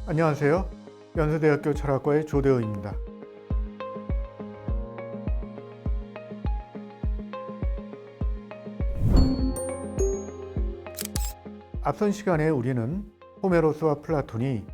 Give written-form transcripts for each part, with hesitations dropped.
안녕하세요. 연세대학교 철학과의 조대호입니다. 앞선 시간에 우리는 호메로스와 플라톤이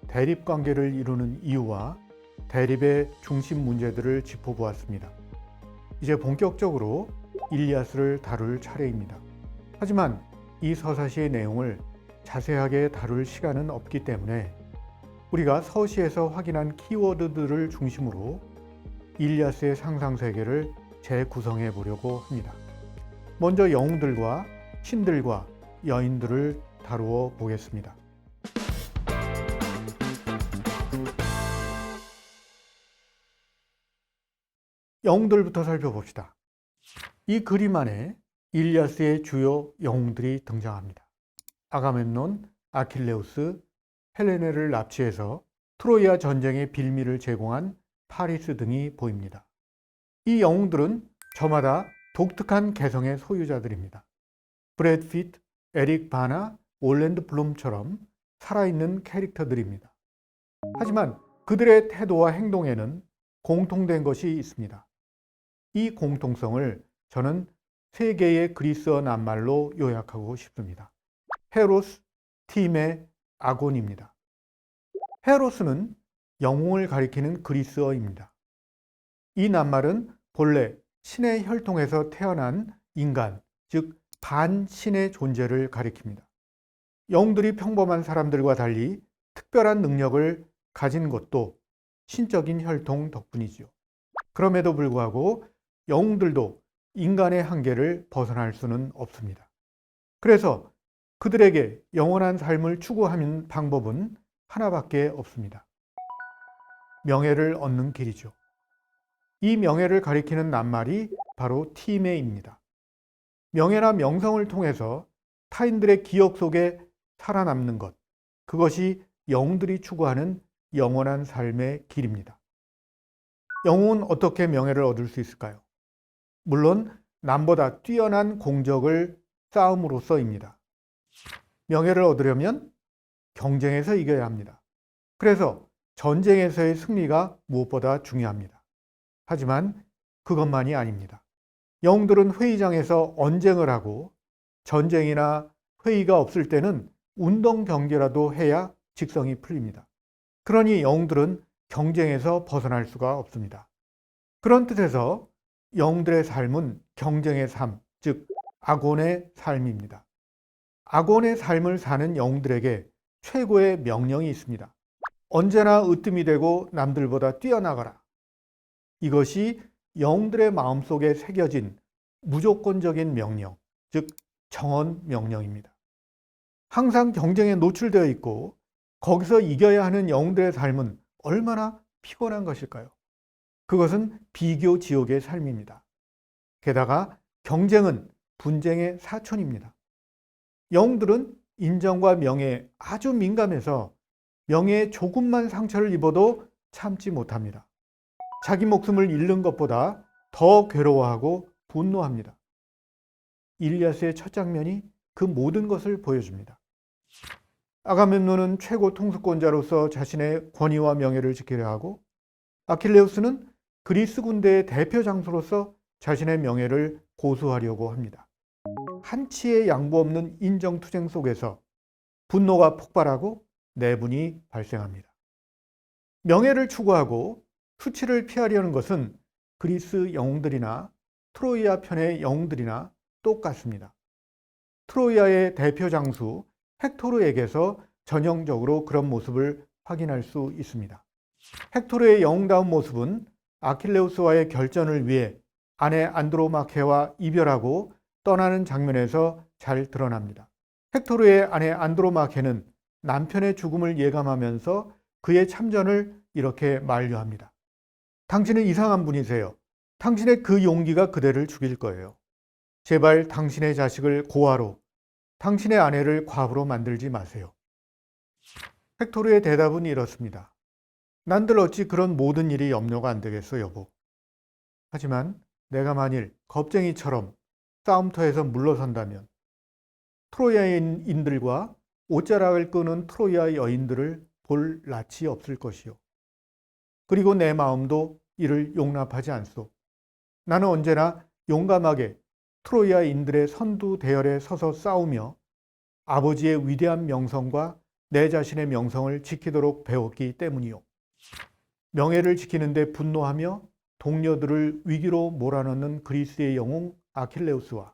대립관계를 이루는 이유와 대립의 중심 문제들을 짚어보았습니다. 이제 본격적으로 일리아스를 다룰 차례입니다. 하지만 이 서사시의 내용을 자세하게 다룰 시간은 없기 때문에 우리가 서시에서 확인한 키워드들을 중심으로 일리아스의 상상세계를 재구성해 보려고 합니다. 먼저 영웅들과 신들과 여인들을 다루어 보겠습니다. 영웅들부터 살펴봅시다. 이 그림 안에 일리아스의 주요 영웅들이 등장합니다. 아가멤논, 아킬레우스, 헬레네를 납치해서 트로이아 전쟁의 빌미를 제공한 파리스 등이 보입니다. 이 영웅들은 저마다 독특한 개성의 소유자들입니다. 브래드 피트, 에릭 바나, 올랜드 블룸처럼 살아있는 캐릭터들입니다. 하지만 그들의 태도와 행동에는 공통된 것이 있습니다. 이 공통성을 저는 세 개의 그리스어 낱말로 요약하고 싶습니다. 헤로스, 티메, 아곤입니다. 헤로스는 영웅을 가리키는 그리스어입니다. 이 낱말은 본래 신의 혈통에서 태어난 인간, 즉 반신의 존재를 가리킵니다. 영웅들이 평범한 사람들과 달리 특별한 능력을 가진 것도 신적인 혈통 덕분이지요. 그럼에도 불구하고 영웅들도 인간의 한계를 벗어날 수는 없습니다. 그래서 그들에게 영원한 삶을 추구하는 방법은 하나밖에 없습니다. 명예를 얻는 길이죠. 이 명예를 가리키는 낱말이 바로 티메입니다. 명예나 명성을 통해서 타인들의 기억 속에 살아남는 것, 그것이 영웅들이 추구하는 영원한 삶의 길입니다. 영웅은 어떻게 명예를 얻을 수 있을까요? 물론 남보다 뛰어난 공적을 쌓음으로써입니다. 명예를 얻으려면 경쟁에서 이겨야 합니다. 그래서 전쟁에서의 승리가 무엇보다 중요합니다. 하지만 그것만이 아닙니다. 영웅들은 회의장에서 언쟁을 하고 전쟁이나 회의가 없을 때는 운동 경기라도 해야 직성이 풀립니다. 그러니 영웅들은 경쟁에서 벗어날 수가 없습니다. 그런 뜻에서 영웅들의 삶은 경쟁의 삶, 즉 아곤의 삶입니다. 아곤의 삶을 사는 영웅들에게 최고의 명령이 있습니다. 언제나 으뜸이 되고 남들보다 뛰어나가라. 이것이 영웅들의 마음속에 새겨진 무조건적인 명령, 즉 정언 명령입니다. 항상 경쟁에 노출되어 있고 거기서 이겨야 하는 영웅들의 삶은 얼마나 피곤한 것일까요? 그것은 비교 지옥의 삶입니다. 게다가 경쟁은 분쟁의 사촌입니다. 영웅들은 인정과 명예에 아주 민감해서 명예에 조금만 상처를 입어도 참지 못합니다. 자기 목숨을 잃는 것보다 더 괴로워하고 분노합니다. 일리아스의 첫 장면이 그 모든 것을 보여줍니다. 아가멤논은 최고 통수권자로서 자신의 권위와 명예를 지키려 하고, 아킬레우스는 그리스 군대의 대표 장수로서 자신의 명예를 고수하려고 합니다. 한치의 양보 없는 인정투쟁 속에서 분노가 폭발하고 내분이 발생합니다. 명예를 추구하고 수치를 피하려는 것은 그리스 영웅들이나 트로이아 편의 영웅들이나 똑같습니다. 트로이아의 대표 장수 헥토르에게서 전형적으로 그런 모습을 확인할 수 있습니다. 헥토르의 영웅다운 모습은 아킬레우스와의 결전을 위해 아내 안드로마케와 이별하고 떠나는 장면에서 잘 드러납니다. 헥토르의 아내 안드로마케는 남편의 죽음을 예감하면서 그의 참전을 이렇게 만류합니다. 당신은 이상한 분이세요. 당신의 그 용기가 그대를 죽일 거예요. 제발 당신의 자식을 고아로, 당신의 아내를 과부로 만들지 마세요. 헥토르의 대답은 이렇습니다. 난들 어찌 그런 모든 일이 염려가 안 되겠어, 여보. 하지만 내가 만일 겁쟁이처럼 싸움터에서 물러선다면 트로이아인들과 옷자락을 끄는 트로이아 여인들을 볼 낯이 없을 것이요. 그리고 내 마음도 이를 용납하지 않소. 나는 언제나 용감하게 트로이아인들의 선두 대열에 서서 싸우며 아버지의 위대한 명성과 내 자신의 명성을 지키도록 배웠기 때문이요. 명예를 지키는 데 분노하며 동료들을 위기로 몰아넣는 그리스의 영웅 아킬레우스와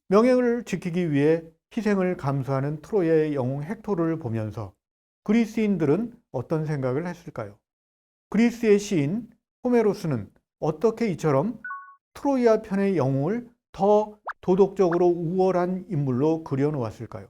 명예를 지키기 위해 희생을 감수하는 트로이아의 영웅 헥토르를 보면서 그리스인들은 어떤 생각을 했을까요? 그리스의 시인 호메로스는 어떻게 이처럼 트로이아 편의 영웅을 더 도덕적으로 우월한 인물로 그려놓았을까요?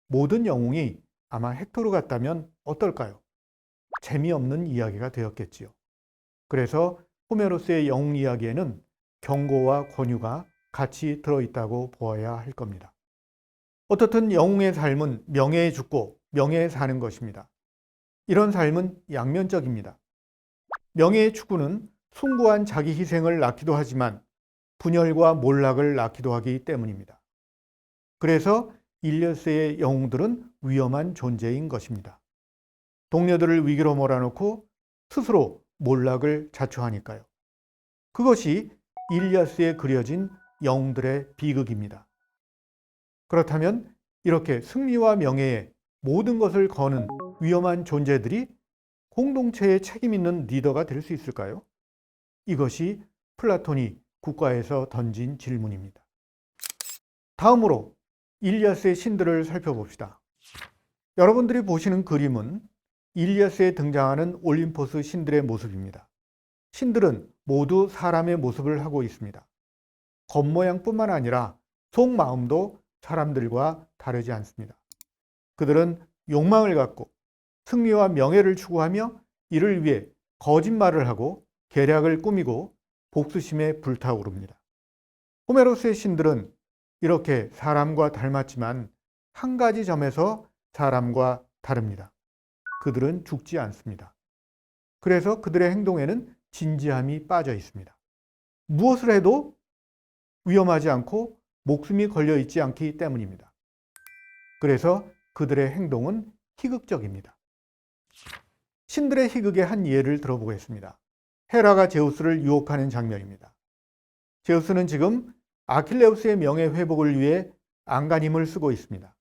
모든 영웅이 아마 헥토르 같다면 어떨까요? 재미없는 이야기가 되었겠지요. 그래서 호메로스의 영웅 이야기에는 경고와 권유가 같이 들어있다고 보아야 할 겁니다. 어떻든 영웅의 삶은 명예에 죽고 명예에 사는 것입니다. 이런 삶은 양면적입니다. 명예의 추구는 숭고한 자기 희생을 낳기도 하지만 분열과 몰락을 낳기도 하기 때문입니다. 그래서 일리어스의 영웅들은 위험한 존재인 것입니다. 동료들을 위기로 몰아넣고 스스로 몰락을 자초하니까요. 그것이 일리아스에 그려진 영웅들의 비극입니다. 그렇다면 이렇게 승리와 명예에 모든 것을 거는 위험한 존재들이 공동체에 책임 있는 리더가 될 수 있을까요? 이것이 플라톤이 국가에서 던진 질문입니다. 다음으로 일리아스의 신들을 살펴봅시다. 여러분들이 보시는 그림은 일리아스에 등장하는 올림포스 신들의 모습입니다. 신들은 모두 사람의 모습을 하고 있습니다. 겉모양뿐만 아니라 속마음도 사람들과 다르지 않습니다. 그들은 욕망을 갖고 승리와 명예를 추구하며 이를 위해 거짓말을 하고 계략을 꾸미고 복수심에 불타오릅니다. 호메로스의 신들은 이렇게 사람과 닮았지만 한 가지 점에서 사람과 다릅니다. 그들은 죽지 않습니다. 그래서 그들의 행동에는 진지함이 빠져 있습니다. 무엇을 해도 위험하지 않고 목숨이 걸려 있지 않기 때문입니다. 그래서 그들의 행동은 희극적입니다. 신들의 희극의 한 예를 들어보겠습니다. 헤라가 제우스를 유혹하는 장면입니다. 제우스는 지금 아킬레우스의 명예 회복을 위해 안간힘을 쓰고 있습니다.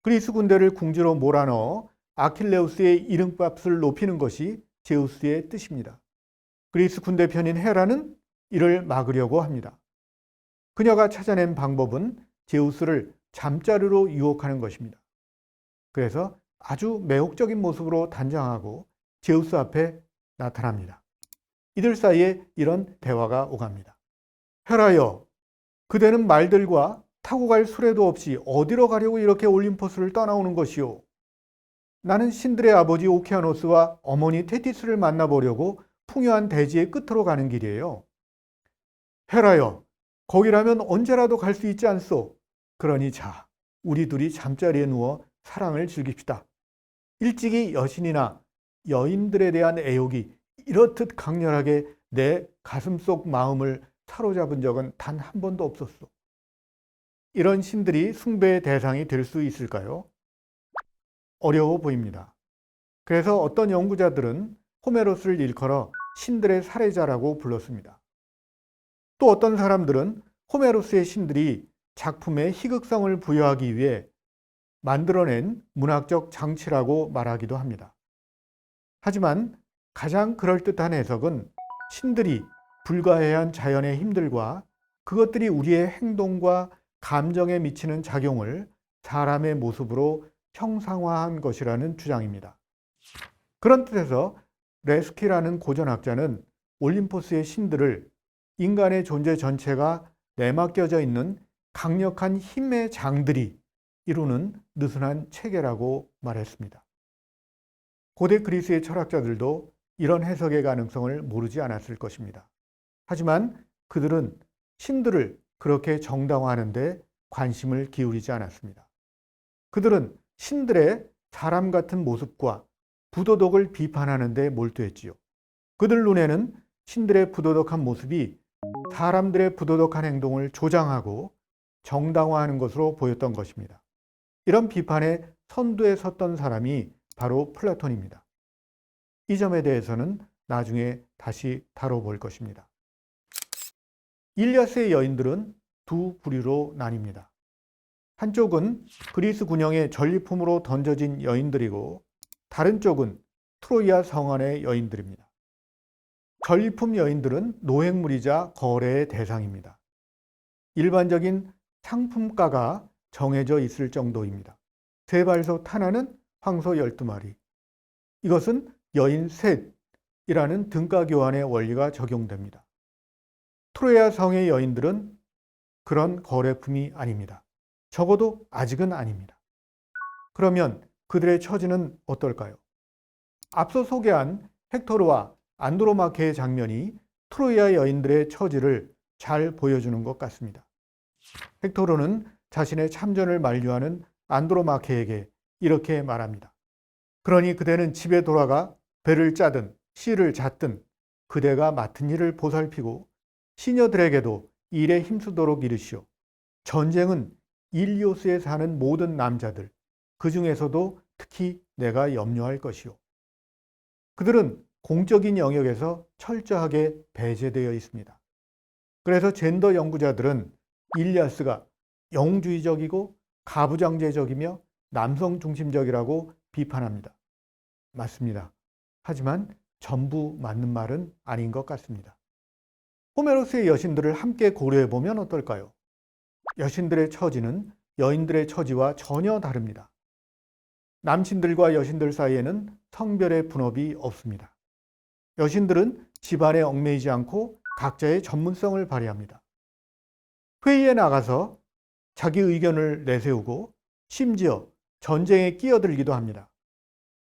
그리스 군대를 궁지로 몰아넣어 아킬레우스의 이름값을 높이는 것이 제우스의 뜻입니다. 그리스 군대 편인 헤라는 이를 막으려고 합니다. 그녀가 찾아낸 방법은 제우스를 잠자리로 유혹하는 것입니다. 그래서 아주 매혹적인 모습으로 단장하고 제우스 앞에 나타납니다. 이들 사이에 이런 대화가 오갑니다. 헤라여, 그대는 말들과 타고 갈 수레도 없이 어디로 가려고 이렇게 올림포스를 떠나오는 것이오? 나는 신들의 아버지 오케아노스와 어머니 테티스를 만나보려고 풍요한 대지의 끝으로 가는 길이에요. 헤라여, 거기라면 언제라도 갈 수 있지 않소? 그러니 자, 우리 둘이 잠자리에 누워 사랑을 즐깁시다. 일찍이 여신이나 여인들에 대한 애욕이 이렇듯 강렬하게 내 가슴속 마음을 사로잡은 적은 단 한 번도 없었소. 이런 신들이 숭배의 대상이 될 수 있을까요? 어려워 보입니다. 그래서 어떤 연구자들은 호메로스를 일컬어 신들의 살해자라고 불렀습니다. 또 어떤 사람들은 호메로스의 신들이 작품에 희극성을 부여하기 위해 만들어낸 문학적 장치라고 말하기도 합니다. 하지만 가장 그럴듯한 해석은 신들이 불가해한 자연의 힘들과 그것들이 우리의 행동과 감정에 미치는 작용을 사람의 모습으로 형상화한 것이라는 주장입니다. 그런 뜻에서 레스키라는 고전학자는 올림포스의 신들을 인간의 존재 전체가 내맡겨져 있는 강력한 힘의 장들이 이루는 느슨한 체계라고 말했습니다. 고대 그리스의 철학자들도 이런 해석의 가능성을 모르지 않았을 것입니다. 하지만 그들은 신들을 그렇게 정당화하는 데 관심을 기울이지 않았습니다. 그들은 신들의 사람 같은 모습과 부도덕을 비판하는 데 몰두했지요. 그들 눈에는 신들의 부도덕한 모습이 사람들의 부도덕한 행동을 조장하고 정당화하는 것으로 보였던 것입니다. 이런 비판의 선두에 섰던 사람이 바로 플라톤입니다. 이 점에 대해서는 나중에 다시 다뤄볼 것입니다. 일리아스의 여인들은 두 부류로 나뉩니다. 한쪽은 그리스 군영의 전리품으로 던져진 여인들이고 다른 쪽은 트로이아 성안의 여인들입니다. 전리품 여인들은 노획물이자 거래의 대상입니다. 일반적인 상품가가 정해져 있을 정도입니다. 세 발소 하나는 황소 12마리. 이것은 여인 셋이라는 등가 교환의 원리가 적용됩니다. 트로이아 성의 여인들은 그런 거래품이 아닙니다. 적어도 아직은 아닙니다. 그러면 그들의 처지는 어떨까요? 앞서 소개한 헥토르와 안드로마케의 장면이 트로이아 여인들의 처지를 잘 보여주는 것 같습니다. 헥토르는 자신의 참전을 만류하는 안드로마케에게 이렇게 말합니다. 그러니 그대는 집에 돌아가 배를 짜든 씨를 잣든 그대가 맡은 일을 보살피고 시녀들에게도 일에 힘쓰도록 이르시오. 전쟁은 일리오스에 사는 모든 남자들, 그 중에서도 특히 내가 염려할 것이오. 그들은 공적인 영역에서 철저하게 배제되어 있습니다. 그래서 젠더 연구자들은 일리아스가 영웅주의적이고 가부장제적이며 남성 중심적이라고 비판합니다. 맞습니다. 하지만 전부 맞는 말은 아닌 것 같습니다. 호메로스의 여신들을 함께 고려해 보면 어떨까요? 여신들의 처지는 여인들의 처지와 전혀 다릅니다. 남친들과 여신들 사이에는 성별의 분업이 없습니다. 여신들은 집안에 얽매이지 않고 각자의 전문성을 발휘합니다. 회의에 나가서 자기 의견을 내세우고 심지어 전쟁에 끼어들기도 합니다.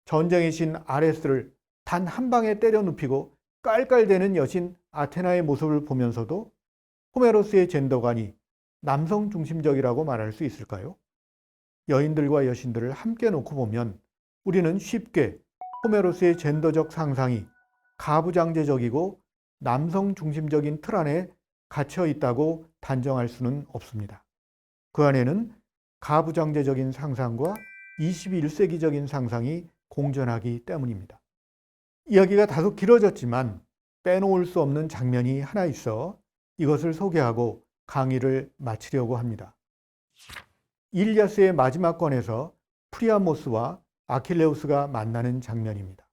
전쟁의 신 아레스를 단 한 방에 때려 눕히고 깔깔대는 여신 아테나의 모습을 보면서도 호메로스의 젠더관이 남성 중심적이라고 말할 수 있을까요? 여인들과 여신들을 함께 놓고 보면 우리는 쉽게 호메로스의 젠더적 상상이 가부장제적이고 남성 중심적인 틀 안에 갇혀 있다고 단정할 수는 없습니다. 그 안에는 가부장제적인 상상과 21세기적인 상상이 공존하기 때문입니다. 이야기가 다소 길어졌지만 빼놓을 수 없는 장면이 하나 있어 이것을 소개하고 강의를 마치려고 합니다. 일리아스의 마지막 권에서 프리아모스와 아킬레우스가 만나는 장면입니다.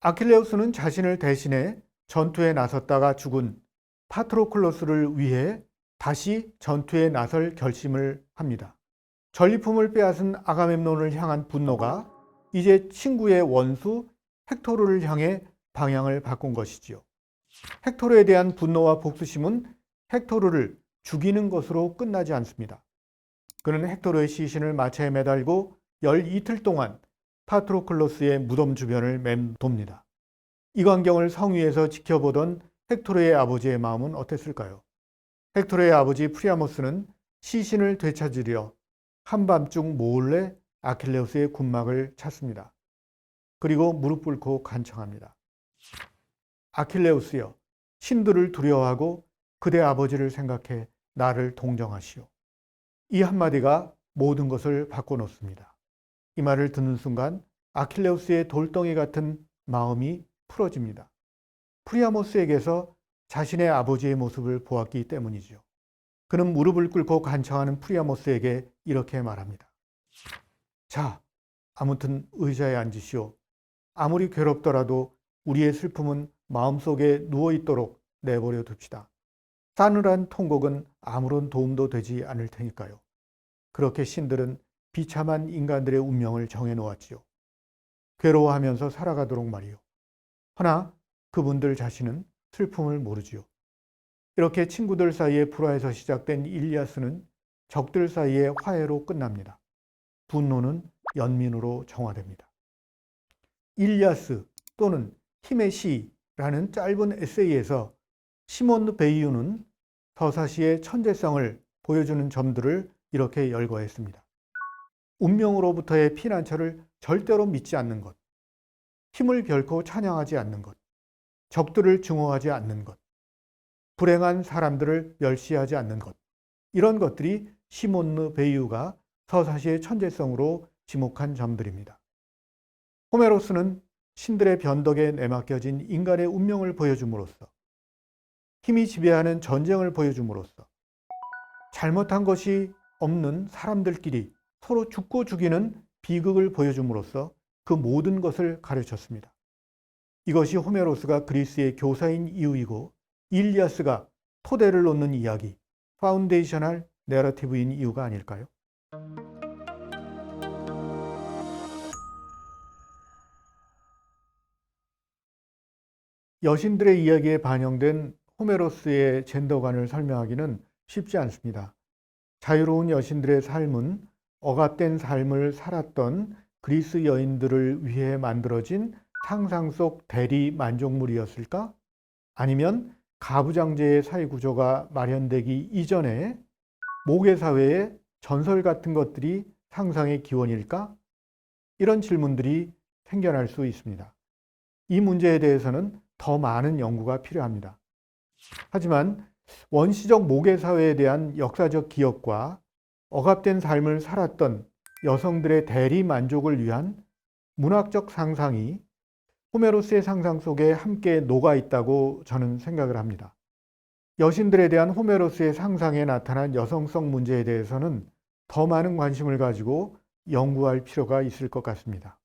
아킬레우스는 자신을 대신해 전투에 나섰다가 죽은 파트로클로스를 위해 다시 전투에 나설 결심을 합니다. 전리품을 빼앗은 아가멤논을 향한 분노가 이제 친구의 원수 헥토르를 향해 방향을 바꾼 것이지요. 헥토르에 대한 분노와 복수심은 헥토르를 죽이는 것으로 끝나지 않습니다. 그는 헥토르의 시신을 마차에 매달고 12틀 동안 파트로클로스의 무덤 주변을 맴돕니다. 이 광경을 성 위에서 지켜보던 헥토르의 아버지의 마음은 어땠을까요? 헥토르의 아버지 프리아모스는 시신을 되찾으려 한밤중 몰래 아킬레우스의 군막을 찾습니다. 그리고 무릎 꿇고 간청합니다. 아킬레우스여, 신들을 두려워하고 그대 아버지를 생각해 나를 동정하시오. 이 한마디가 모든 것을 바꿔놓습니다. 이 말을 듣는 순간 아킬레우스의 돌덩이 같은 마음이 풀어집니다. 프리아모스에게서 자신의 아버지의 모습을 보았기 때문이죠. 그는 무릎을 꿇고 간청하는 프리아모스에게 이렇게 말합니다. 자, 아무튼 의자에 앉으시오. 아무리 괴롭더라도 우리의 슬픔은 마음속에 누워있도록 내버려 둡시다. 싸늘한 통곡은 아무런 도움도 되지 않을 테니까요. 그렇게 신들은 비참한 인간들의 운명을 정해놓았지요. 괴로워하면서 살아가도록 말이요. 허나 그분들 자신은 슬픔을 모르지요. 이렇게 친구들 사이의 불화에서 시작된 일리아스는 적들 사이의 화해로 끝납니다. 분노는 연민으로 정화됩니다. 일리아스 또는 힘의 시라는 짧은 에세이에서 시몬 베이유는 서사시의 천재성을 보여주는 점들을 이렇게 열거했습니다. 운명으로부터의 피난처를 절대로 믿지 않는 것, 힘을 결코 찬양하지 않는 것, 적들을 증오하지 않는 것, 불행한 사람들을 멸시하지 않는 것, 이런 것들이 시몬느 베이유가 서사시의 천재성으로 지목한 점들입니다. 호메로스는 신들의 변덕에 내맡겨진 인간의 운명을 보여줌으로써, 힘이 지배하는 전쟁을 보여줌으로써, 잘못한 것이 없는 사람들끼리 서로 죽고 죽이는 비극을 보여줌으로써 그 모든 것을 가르쳤습니다. 이것이 호메로스가 그리스의 교사인 이유이고 일리아스가 토대를 놓는 이야기, 파운데이셔널 내러티브인 이유가 아닐까요? 여신들의 이야기에 반영된 호메로스의 젠더관을 설명하기는 쉽지 않습니다. 자유로운 여신들의 삶은 억압된 삶을 살았던 그리스 여인들을 위해 만들어진 상상 속 대리 만족물이었을까? 아니면 가부장제의 사회구조가 마련되기 이전에 모계사회의 전설 같은 것들이 상상의 기원일까? 이런 질문들이 생겨날 수 있습니다. 이 문제에 대해서는 더 많은 연구가 필요합니다. 하지만 원시적 모계사회에 대한 역사적 기억과 억압된 삶을 살았던 여성들의 대리 만족을 위한 문학적 상상이 호메로스의 상상 속에 함께 녹아 있다고 저는 생각을 합니다. 여신들에 대한 호메로스의 상상에 나타난 여성성 문제에 대해서는 더 많은 관심을 가지고 연구할 필요가 있을 것 같습니다.